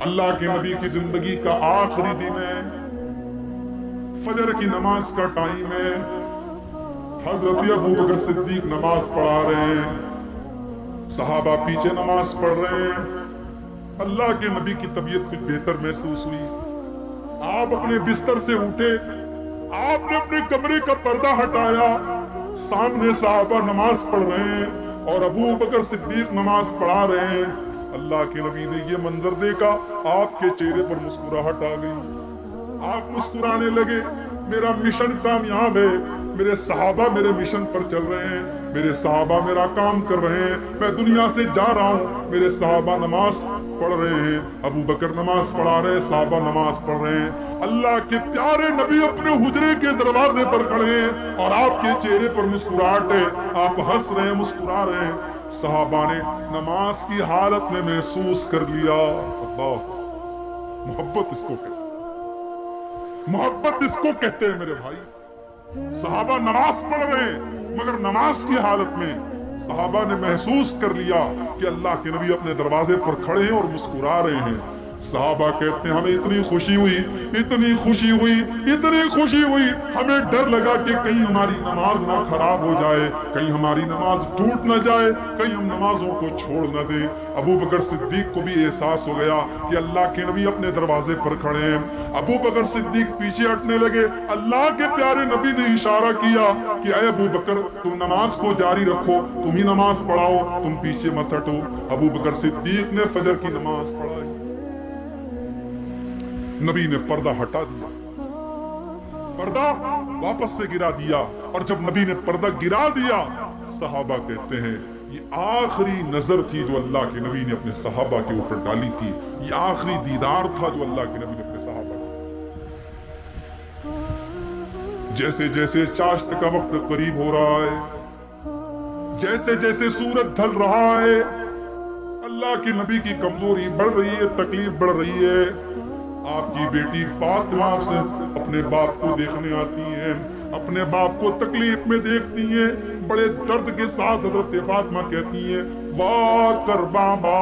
اللہ کے نبی کی زندگی کا آخری دن ہے، فجر کی نماز کا ٹائم ہے، حضرت ابو بکر صدیق نماز پڑھا رہے ہیں، صحابہ پیچھے نماز پڑھ رہے ہیں۔ اللہ کے نبی کی طبیعت کچھ بہتر محسوس ہوئی، آپ اپنے بستر سے اٹھے، آپ نے اپنے کمرے کا پردہ ہٹایا، سامنے صحابہ نماز پڑھ رہے ہیں اور ابو بکر صدیق نماز پڑھا رہے ہیں۔ اللہ کے نبی نے یہ منظر دیکھا، آپ کے چہرے پر مسکراہٹ آ گئی، آپ مسکرانے لگے، میرا مشن کامیاب ہے، میرے صحابہ میرے مشن پر چل رہے ہیں، میرے صحابہ میرا کام کر رہے ہیں، میں دنیا سے جا رہا ہوں، میرے صحابہ نماز پڑھ رہے ہیں، ابو بکر نماز پڑھا رہے ہیں، صحابہ نماز پڑھ رہے ہیں۔ اللہ کے پیارے نبی اپنے حجرے کے دروازے پر کھڑے ہیں اور آپ کے چہرے پر مسکراہٹ ہے، آپ ہنس رہے ہیں، مسکرا رہے ہیں۔ صحابہ نے نماز کی حالت میں محسوس کر لیا، اللہ، محبت اس کو کہتے ہیں، محبت اس کو کہتے ہیں میرے بھائی۔ صحابہ نماز پڑھ رہے ہیں مگر نماز کی حالت میں صحابہ نے محسوس کر لیا کہ اللہ کے نبی اپنے دروازے پر کھڑے ہیں اور مسکرا رہے ہیں۔ صحابہ کہتے ہیں ہمیں اتنی خوشی ہوئی، اتنی خوشی ہوئی، اتنی خوشی ہوئی، ہمیں ڈر لگا کہ کہیں ہماری نماز نہ خراب ہو جائے، کہیں ہماری نماز ٹوٹ نہ جائے، کہیں ہم نمازوں کو چھوڑ نہ دیں۔ ابو بکر صدیق کو بھی احساس ہو گیا کہ اللہ کے نبی اپنے دروازے پر کھڑے ہیں۔ ابو بکر صدیق پیچھے ہٹنے لگے، اللہ کے پیارے نبی نے اشارہ کیا کہ اے ابو بکر تم نماز کو جاری رکھو، تم ہی نماز پڑھاؤ، تم پیچھے مت ہٹو۔ ابو بکر صدیق نے فجر کی نماز پڑھائی، نبی نے پردہ ہٹا دیا، پردہ واپس سے گرا دیا، اور جب نبی نے پردہ گرا دیا، صحابہ کہتے ہیں یہ آخری نظر تھی جو اللہ کے نبی نے اپنے صحابہ کے اوپر ڈالی تھی، یہ آخری دیدار تھا جو اللہ کے نبی نے اپنے صحابہ کو۔ جیسے جیسے چاشت کا وقت قریب ہو رہا ہے، جیسے جیسے سورج ڈھل رہا ہے، اللہ کے نبی کی کمزوری بڑھ رہی ہے، تکلیف بڑھ رہی ہے۔ آپ کی بیٹی فاطمہ سے اپنے باپ کو دیکھنے آتی ہیں، اپنے باپ کو تکلیف میں دیکھتی ہیں، بڑے درد کے ساتھ حضرت فاطمہ کہتی ہیں واہ کر بابا،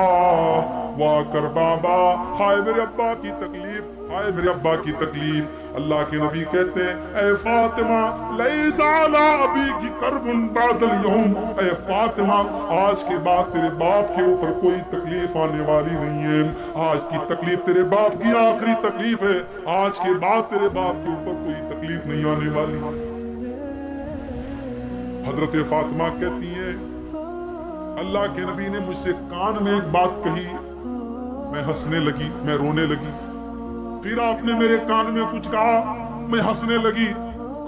واہ کر بابا، ہائے میرے ابا کی تکلیف، ہائے میرے ابا کی تکلیف۔ اللہ کے نبی کہتے ہیں اے فاطمہ لیس علی ابیک کرب بعد اليوم، اے فاطمہ آج کے بعد تیرے باپ کے اوپر کوئی تکلیف آنے والی نہیں ہے، آج کی تکلیف تیرے باپ کی آخری تکلیف ہے، آج کے بعد تیرے باپ کے اوپر کوئی تکلیف نہیں آنے والی۔ حضرت فاطمہ کہتی ہیں اللہ کے نبی نے مجھ سے کان میں ایک بات کہی، میں ہنسنے لگی، میں رونے لگی، پھر آپ نے میرے کان میں کچھ کہا، میں ہنسنے لگی۔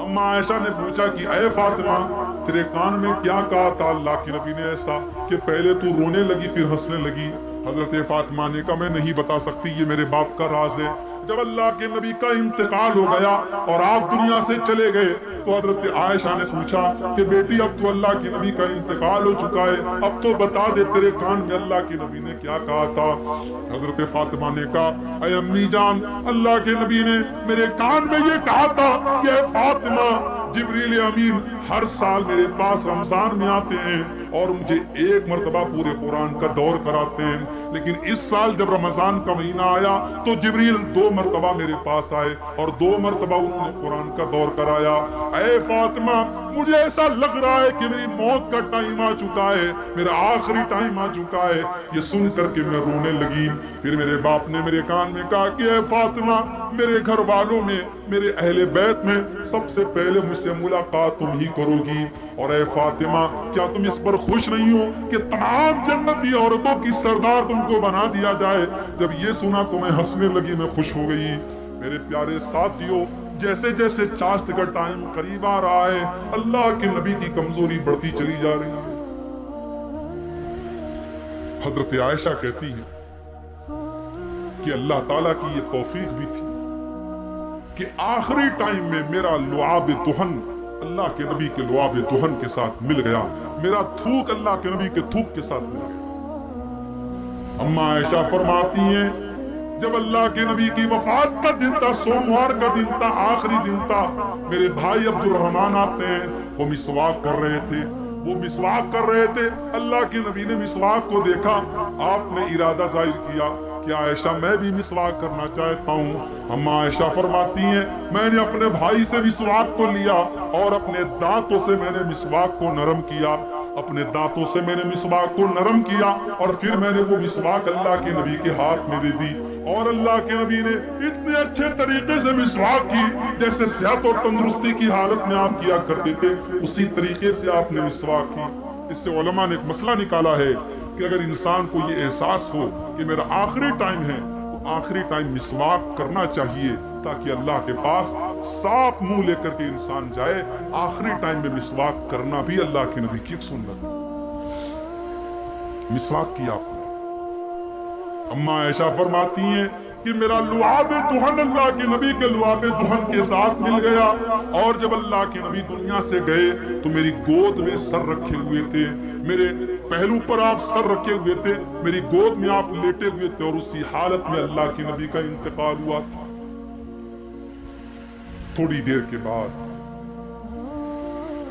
اما عائشہ نے پوچھا کہ اے فاطمہ تیرے کان میں کیا کہا تھا اللہ کے نبی نے ایسا کہ پہلے تو رونے لگی پھر ہنسنے لگی؟ حضرت فاطمہ نے کہا میں نہیں بتا سکتی، یہ میرے باپ کا راز ہے۔ جب اللہ کے نبی کا انتقال ہو گیا اور آپ دنیا سے چلے گئے تو حضرت عائشہ نے پوچھا کہ بیٹی اب تو اللہ کے نبی کا انتقال ہو چکا ہے، اب تو بتا دے تیرے کان میں اللہ کے نبی نے کیا کہا تھا؟ حضرت فاطمہ نے کہا اے امی جان اللہ کے نبی نے میرے کان میں یہ کہا تھا کہ اے فاطمہ جبریل امین ہر سال میرے پاس رمضان میں آتے ہیں اور مجھے ایک مرتبہ پورے قرآن کا دور کراتے ہیں، لیکن اس سال جب رمضان کا مہینہ آیا تو جبریل 2 مرتبہ میرے پاس آئے اور 2 مرتبہ انہوں نے قرآن کا دور کرایا۔ اے فاطمہ مجھے ایسا لگ رہا ہے کہ میری موت کا ٹائم آ چکا ہے، میرا آخری ٹائم آ چکا ہے۔ یہ سن کر کے میں رونے لگی۔ پھر میرے باپ نے میرے کان میں کہا کہ اے فاطمہ میرے گھر والوں میں، میرے اہل بیت میں سب سے پہلے مجھ سے ملاقات تم ہی کرو گی، اور اے فاطمہ کیا تم اس پر خوش نہیں ہو کہ تمام جنتی عورتوں کی سردار تم کو بنا دیا جائے؟ جب یہ سنا تو میں ہنسنے لگی، میں خوش ہو گئی۔ میرے پیارے ساتھیوں جیسے جیسے چاشت کا ٹائم قریب آ رہا ہے اللہ کے نبی کی کمزوری بڑھتی چلی جا رہی ہے۔ حضرت عائشہ کہتی ہیں کہ اللہ تعالیٰ کی یہ توفیق بھی تھی کہ آخری ٹائم میں میرا لعاب دہن اللہ کے نبی کے لعاب دہن کے ساتھ مل گیا، میرا تھوک اللہ کے نبی کے تھوک کے ساتھ مل گیا۔ اما عائشہ فرماتی ہیں جب اللہ کے نبی کی وفات کا دن تھا، سوموار کا دن تھا، آخری دن تھا، میرے بھائی عبد الرحمن آتے ہیں، وہ مسواک کر رہے تھے، وہ مسواک کر رہے تھے، اللہ کے نبی نے مسواک کو دیکھا، آپ نے ارادہ ظاہر کیا کہ عائشہ میں بھی مسواک کرنا چاہتا ہوں۔ اما عائشہ فرماتی ہیں میں نے اپنے بھائی سے مسواک کو لیا اور اپنے دانتوں سے میں نے مسواک کو نرم کیا، اپنے دانتوں سے میں نے مسواک کو نرم کیا اور پھر میں نے وہ مسواک اللہ کے نبی کے ہاتھ میں دے دی، اور اللہ کے نبی نے اتنے اچھے طریقے سے مسواک کی جیسے صحت اور تندرستی کی حالت میں آپ کیا کرتے تھے، اسی طریقے سے آپ نے مسواک کی۔ اس سے علماء نے ایک مسئلہ نکالا ہے کہ اگر انسان کو یہ احساس ہو کہ میرا آخری ٹائم ہے تو آخری ٹائم مسواک کرنا چاہیے تاکہ اللہ کے پاس صاف منہ لے کر کے انسان جائے۔ آخری ٹائم میں مسواک کرنا بھی اللہ کے نبی کی ایک سنت ہے۔ مسواک کیا آپ نے۔ اما عائشہ فرماتی ہیں کہ میرا لعاب دہن اللہ کے نبی کے لعاب دہن کے ساتھ مل گیا، اور جب اللہ کے نبی دنیا سے گئے تو میری گود میں سر رکھے ہوئے تھے، میرے پہلو پر آپ سر رکھے ہوئے تھے، میری گود میں آپ لیٹے ہوئے تھے، اور اسی حالت میں اللہ کے نبی کا انتقال ہوا تھا۔ تھوڑی دیر کے بعد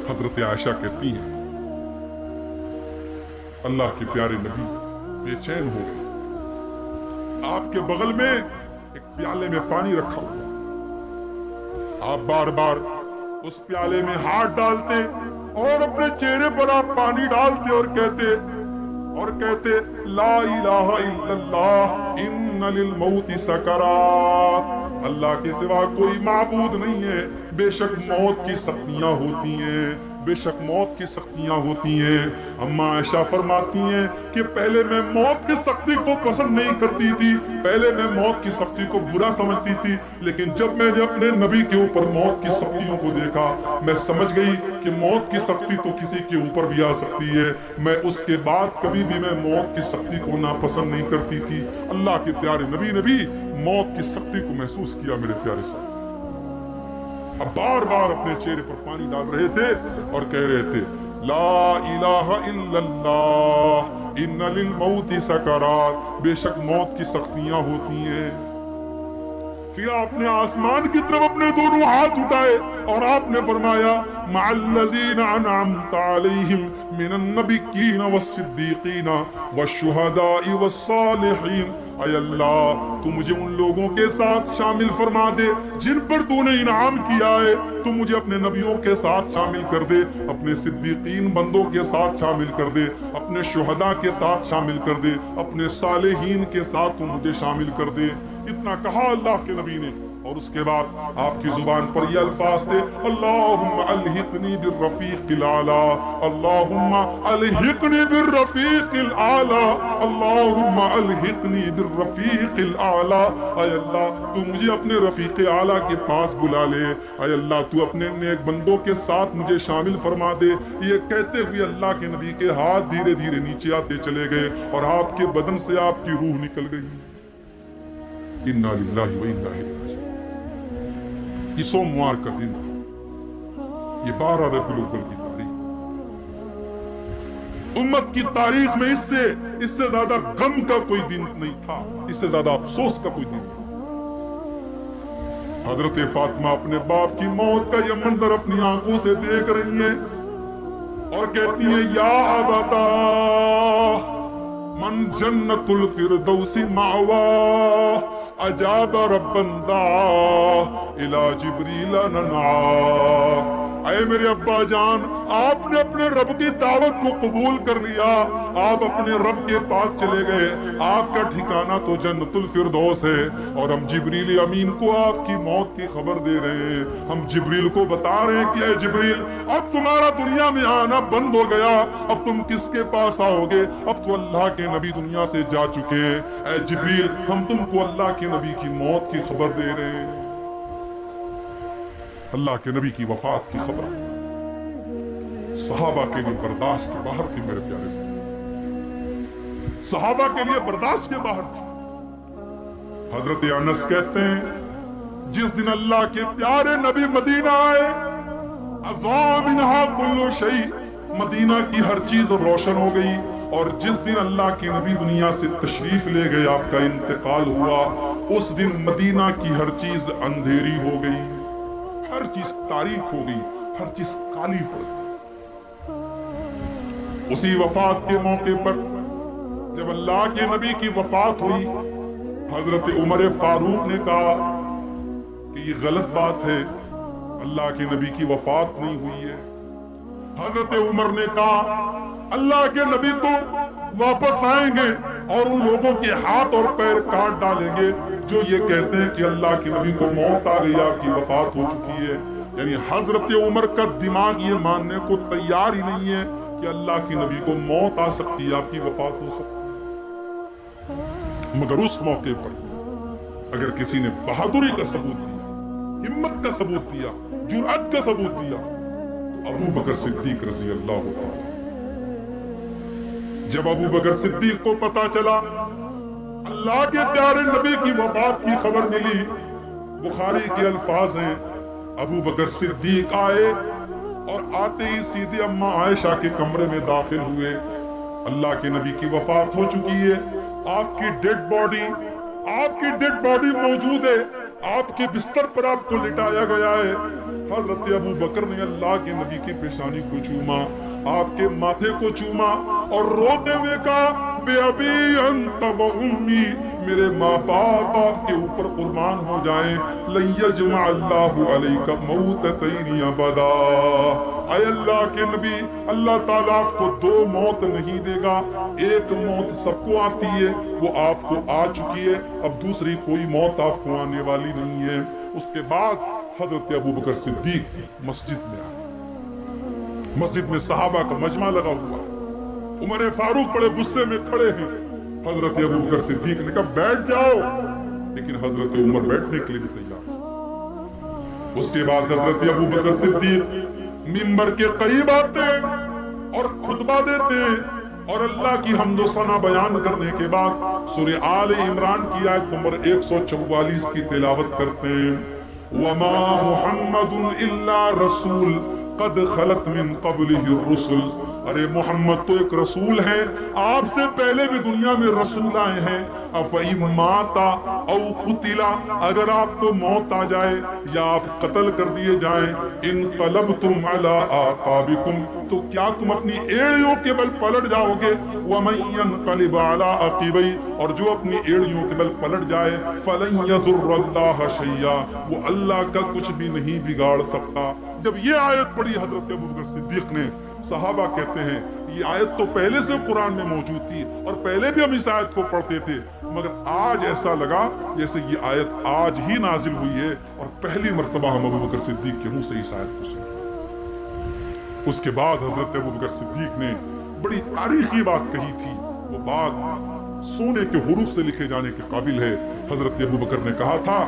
حضرت عائشہ کہتی ہیں اللہ کے پیارے نبی بے چین ہو گئے، آپ کے بغل میں ایک پیالے میں پانی رکھا ہوا، آپ بار بار اس پیالے میں ہاتھ ڈالتے اور اپنے چہرے پر آپ پانی ڈالتے اور کہتے لا الہ الا اللہ ان للموت سکرات، اللہ کے سوا کوئی معبود نہیں ہے، بے شک موت کی سختیاں ہوتی ہیں، بے شک موت کی سختیاں ہوتی ہیں۔ اما عائشہ فرماتی ہیں کہ پہلے میں موت کی سختی کو پسند نہیں کرتی تھی، پہلے میں موت کی سختی کو برا سمجھتی تھی، لیکن جب میں نے اپنے نبی کے اوپر موت کی سختیوں کو دیکھا میں سمجھ گئی کہ موت کی سختی تو کسی کے اوپر بھی آ سکتی ہے۔ میں اس کے بعد کبھی بھی میں موت کی سختی کو ناپسند نہیں کرتی تھی۔ اللہ کے پیارے نبی نے بھی موت کی سختی کو محسوس کیا میرے پیارے ساتھ، اب بار بار اپنے چہرے پر پانی ڈال رہے تھے اور کہہ رہے تھے لا الہ الا اللہ ان للموت سکرات، بے شک موت کی سختیاں ہوتی ہیں۔ پھر آپ نے آسمان کی طرف اپنے دونوں ہاتھ اٹھائے اور آپ نے فرمایا مع الذین انعمت علیہم من النبیین والصدیقین والشہداء والصالحین، اے اللہ تو مجھے ان لوگوں کے ساتھ شامل فرما دے جن پر تو نے انعام کیا ہے، تو مجھے اپنے نبیوں کے ساتھ شامل کر دے، اپنے صدیقین بندوں کے ساتھ شامل کر دے، اپنے شہداء کے ساتھ شامل کر دے، اپنے صالحین کے ساتھ تو مجھے شامل کر دے۔ اتنا کہا اللہ کے نبی نے، اور اس کے بعد آپ کی زبان پر یہ الفاظ تھے اللہم الحقنی بالرفیق الاعلی، اللہم الحقنی بالرفیق الاعلی، اللہم الحقنی بالرفیق الاعلی، اے اللہ تو مجھے اپنے رفیق اعلیٰ کے پاس بلا لے، اے اللہ تو اپنے نیک بندوں کے ساتھ مجھے شامل فرما دے۔ یہ کہتے ہوئے اللہ کے نبی کے ہاتھ دھیرے دھیرے نیچے آتے چلے گئے اور آپ کے بدن سے آپ کی روح نکل گئی۔ انا للہ و انا الیہ راجعون۔ یہ سوموار کا دن تھا، یہ 12 ربیع الاول کی تاریخ تھی۔ امت کی تاریخ میں اس سے زیادہ غم کا کوئی دن نہیں تھا، اس سے زیادہ افسوس کا کوئی دن نہیں۔ حضرت فاطمہ اپنے باپ کی موت کا یہ منظر اپنی آنکھوں سے دیکھ رہی ہیں اور کہتی ہیں یا ابتا من جنت الفردوس مأواہ اجاب ربا دعا الى جبریل ننعا۔ اے میرے ابا جان، آپ نے اپنے رب کی دعوت کو قبول کر لیا، آپ اپنے رب کے پاس چلے گئے، آپ کا ٹھکانہ تو جنت الفردوس ہے، اور ہم جبریل امین کو آپ کی موت کی خبر دے رہے ہیں۔ ہم جبریل کو بتا رہے ہیں کہ اے جبریل اب تمہارا دنیا میں آنا بند ہو گیا، اب تم کس کے پاس آؤ گے، اب تو اللہ کے نبی دنیا سے جا چکے ہیں۔ اے جبریل ہم تم کو اللہ کے نبی کی موت کی خبر دے رہے ہیں۔ اللہ کے نبی کی وفات کی خبر صحابہ کے لیے برداشت کے باہر تھی میرے پیارے ساتھ، صحابہ کے لیے برداشت کے باہر تھی۔ حضرت انس کہتے ہیں جس دن اللہ کے پیارے نبی مدینہ آئے اضاء منہا کل شیء، مدینہ کی ہر چیز روشن ہو گئی، اور جس دن اللہ کے نبی دنیا سے تشریف لے گئے، آپ کا انتقال ہوا، اس دن مدینہ کی ہر چیز اندھیری ہو گئی، ہر چیز تاریک ہو گئی، ہر چیز کالی پڑ گئی۔ اسی وفات کے موقع پر جب اللہ کے نبی کی وفات ہوئی حضرت عمر فاروق نے کہا کہ یہ غلط بات ہے، اللہ کے نبی کی وفات نہیں ہوئی ہے۔ حضرت عمر نے کہا اللہ کے نبی تو واپس آئیں گے اور ان لوگوں کے ہاتھ اور پیر کاٹ ڈالیں گے جو یہ کہتے ہیں کہ اللہ کے نبی کو موت آ گئی، آپ کی وفات ہو چکی ہے۔ یعنی حضرت عمر کا دماغ یہ ماننے کو تیار ہی نہیں ہے کہ اللہ کے نبی کو موت آ سکتی ہے، آپ کی وفات ہو سکتی ہے۔ مگر اس موقع پر اگر کسی نے بہادری کا ثبوت دیا، ہمت کا ثبوت دیا، جرأت کا ثبوت دیا، تو ابو بکر صدیق رضی اللہ عنہ۔ جب ابو بکر صدیق کو پتا چلا اللہ کے پیارے نبی کی وفات کی خبر ملی، بخاری کے الفاظ ہیں ابو بکر صدیق آئے اور آتے ہی سیدھے اماں عائشہ کے کمرے میں داخل ہوئے۔ اللہ کے نبی کی وفات ہو چکی ہے، آپ کی ڈیڈ باڈی موجود ہے، آپ کے بستر پر آپ کو لٹایا گیا ہے۔ حضرت ابو بکر نے اللہ کے نبی کی پیشانی کو چوما، آپ کے ماتھے کو چوما اور روتے ہوئے کہا بے ابی انت و امی، میرے ماں باپ آپ کے اوپر قربان ہو جائیں، لن یجمع اللہ علیک موتتین ابدا۔ اے اللہ کے نبی، اللہ تعالیٰ آپ کو دو موت نہیں دے گا، ایک موت سب کو آتی ہے، وہ آپ کو آ چکی ہے، اب دوسری کوئی موت آپ کو آنے والی نہیں ہے۔ اس کے بعد حضرت ابو بکر صدیق مسجد میں آئے، مسجد میں صحابہ کا مجمع لگا ہوا ہے، عمر فاروق بڑے غصے میں کھڑے ہیں۔ حضرت ابو بکر صدیق نے کہا بیٹھ جاؤ، لیکن حضرت عمر بیٹھنے کے لیے بھی تیار۔ اس کے بعد حضرت ابو بکر صدیق منبر کے قریب آتے اور خطبہ دیتے اور اللہ کی حمد و ثنا بیان کرنے کے بعد سورہ آل عمران کی آیت نمبر 144 کی تلاوت کرتے ہیں۔ وما محمد الا رسول قد خلت من قبلہ الرسل، ارے محمد تو ایک رسول ہے، آپ سے پہلے بھی دنیا میں رسول آئے ہیں۔ افإن مات او قتل، اگر آپ کو موت آ جائے یا آپ قتل کر دیے جائیں، انقلبتم علی اعقابکم، تو کیا تم اپنی ایڑیوں کے بل پلٹ جاؤ گے؟ ومن ينقلب علی عقبیہ، اور جو اپنی ایڑیوں کے بل پلٹ جائے، فلن یضر اللہ شیئا، وہ اللہ کا کچھ بھی نہیں بگاڑ سکتا۔ جب یہ آیت پڑھی حضرت ابوبکر صدیق نے، صحابہ کہتے ہیں یہ آیت تو پہلے سے قرآن میں موجود تھی اور پہلے بھی ہم اس آیت کو پڑھتے تھے، مگر آج ایسا لگا جیسے یہ آیت آج ہی نازل ہوئی ہے اور پہلی مرتبہ ہم ابوبکر صدیق کے منہ سے اس آیت کو سنے۔ اس کے بعد حضرت ابوبکر صدیق نے بڑی تاریخی بات کہی تھی، وہ بات سونے کے حروف سے لکھے جانے کے قابل ہے۔ حضرت ابوبکر نے کہا تھا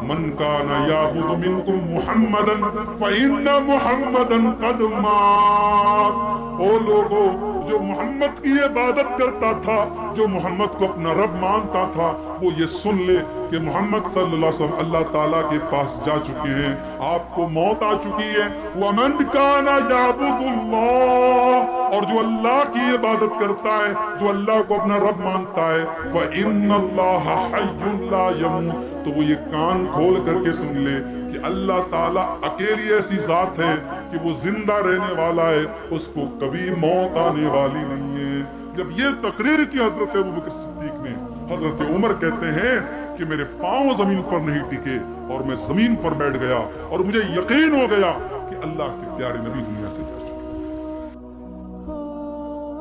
من کان یعبد منکم محمدا فإن محمدا قد مات، او لوگو جو محمد کی عبادت کرتا تھا، جو محمد کو اپنا رب مانتا تھا، وہ یہ سن لے کہ محمد صلی اللہ علیہ وسلم اللہ تعالیٰ کے پاس جا چکے ہیں، آپ کو موت آ چکی ہے۔ ومن کان یعبد اللہ، اور جو اللہ کی عبادت کرتا ہے، جو اللہ کو اپنا رب مانتا ہے، فإن اللہ حی لا یموت، تو وہ یہ کان کھول کر کے سن لے کہ اللہ تعالیٰ اکیلی ایسی ذات ہے کہ وہ زندہ رہنے والا ہے، اس کو کبھی موت آنے والی نہیں ہے۔ جب یہ تقریر کی حضرت ابوبکر صدیق نے، حضرت عمر کہتے ہیں کہ میرے پاؤں زمین پر نہیں ٹکے اور میں زمین پر بیٹھ گیا اور مجھے یقین ہو گیا کہ اللہ کے پیارے نبی دنیا سے